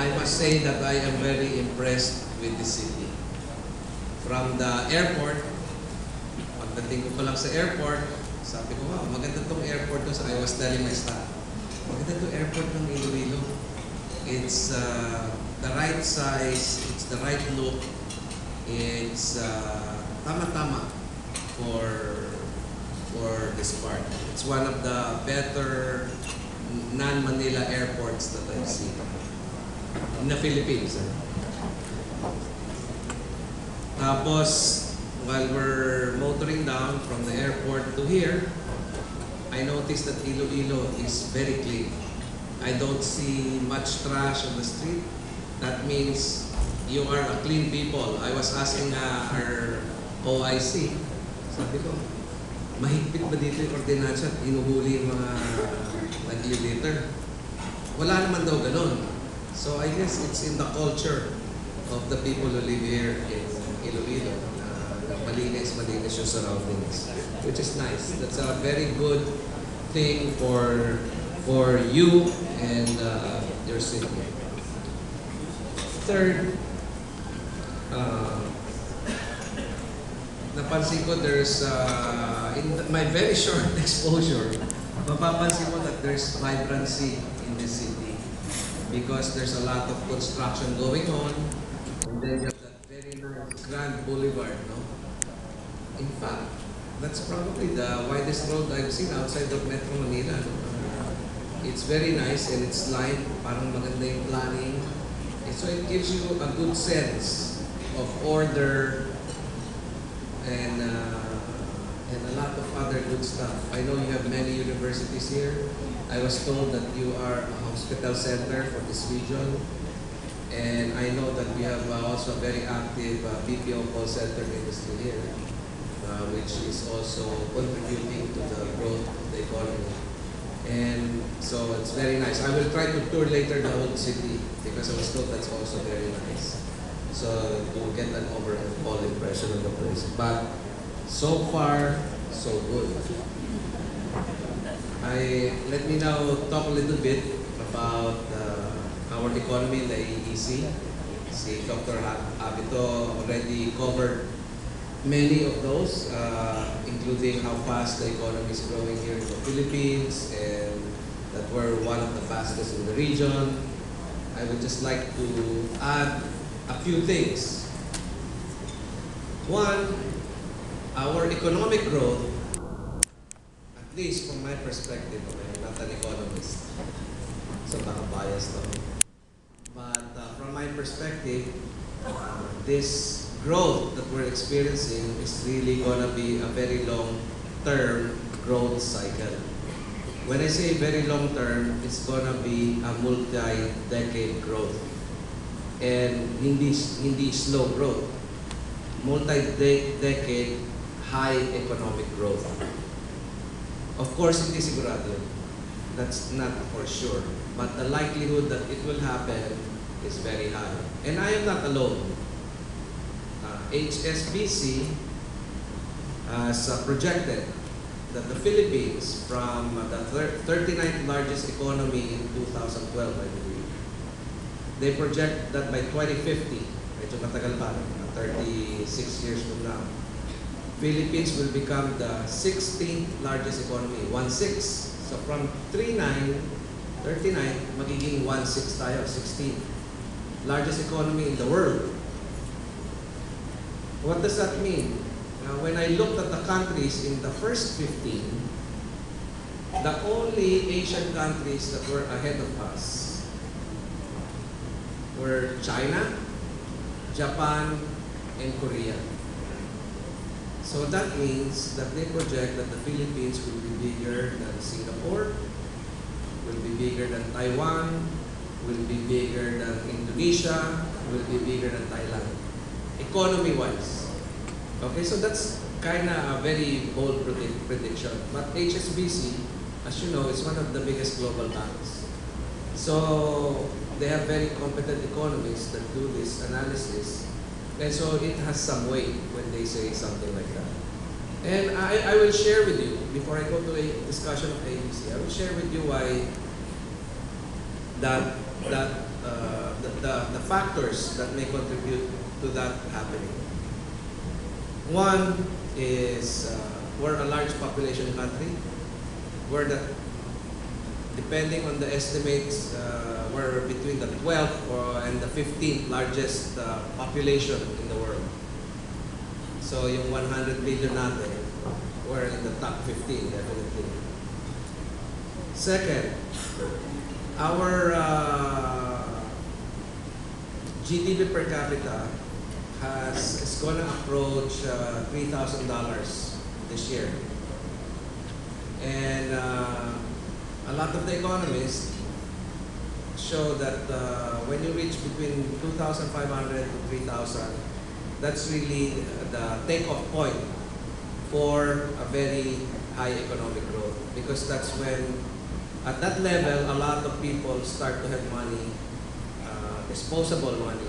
I must say that I am very impressed with the city. From the airport, pagdating ko pa lang sa airport, sabi ko, wow, maganda tong airport to. I was telling my staff, maganda tong airport ng Iloilo. It's the right size, it's the right look, it's tama-tama for this part. It's one of the better non-Manila airports that I've seen in the Philippines. Tapos, while we're motoring down from the airport to here, I noticed that Iloilo is very clean. I don't see much trash on the street. That means you are a clean people. I was asking our OIC, sabi ko, mahigpit ba dito yung ordinansa at inuhuli yung mga nag-litter? Wala naman daw ganun. So I guess it's in the culture of the people who live here in Iloilo. Malinis yung surroundings, which is nice. That's a very good thing for you and your city. Third, napansin ko there's, in my very short exposure, mapapansin ko that there's vibrancy in this city because there's a lot of construction going on, and then you have that very nice Grand Boulevard, no? In fact, that's probably the widest road I've seen outside of Metro Manila. No? It's very nice and it's lined, parang maganda yung planning. And so it gives you a good sense of order and a lot of other good stuff. I know you have many universities here. I was told that you are a hospital center for this region. And I know that we have also a very active BPO call center industry here, which is also contributing to the growth of the economy. And so it's very nice. I will try to tour later the whole city because I was told that's also very nice. So to get an overall impression of the place. But so far, so good. Let me now talk a little bit about our economy in the AEC. Si Dr. Abito already covered many of those, including how fast the economy is growing here in the Philippines and that we're one of the fastest in the region. I would just like to add a few things. One, our economic growth, at least from my perspective, I'm not an economist, so baka biased ako. But from my perspective, this growth that we're experiencing is really going to be a very long-term growth cycle. When I say very long-term, it's going to be a multi-decade growth. And hindi slow growth. Multi-decade high economic growth. Of course, hindi sigurado yun. That's not for sure. But the likelihood that it will happen is very high. And I am not alone. HSBC has projected that the Philippines, from the 39th largest economy in 2012, I believe, they project that by 2050, medyo matagal pa, 36 years from now, Philippines will become the 16th largest economy, 1/6. So from 39, magiging 1/6 tayo, 16th largest economy in the world. What does that mean? When I looked at the countries in the first 15, the only Asian countries that were ahead of us were China, Japan, and Korea. So that means that they project that the Philippines will be bigger than Singapore, will be bigger than Taiwan, will be bigger than Indonesia, will be bigger than Thailand. Economy-wise. Okay, so that's kind of a very bold prediction. But HSBC, as you know, is one of the biggest global banks. So they have very competent economists that do this analysis. And so it has some weight when they say something like that. And I will share with you, before I go to a discussion of ABC, I will share with you why that the factors that may contribute to that happening. One is we're a large population country. We're the, depending on the estimates, we're between the 12th and the 15th largest population in the world. So yung 100 billion natin, we're in the top 15 definitely. Second, our GDP per capita is going to approach $3,000 this year. And a lot of the economists show that when you reach between 2,500 to 3,000, that's really the takeoff point for a very high economic growth, because that's when, at that level, a lot of people start to have money, disposable money,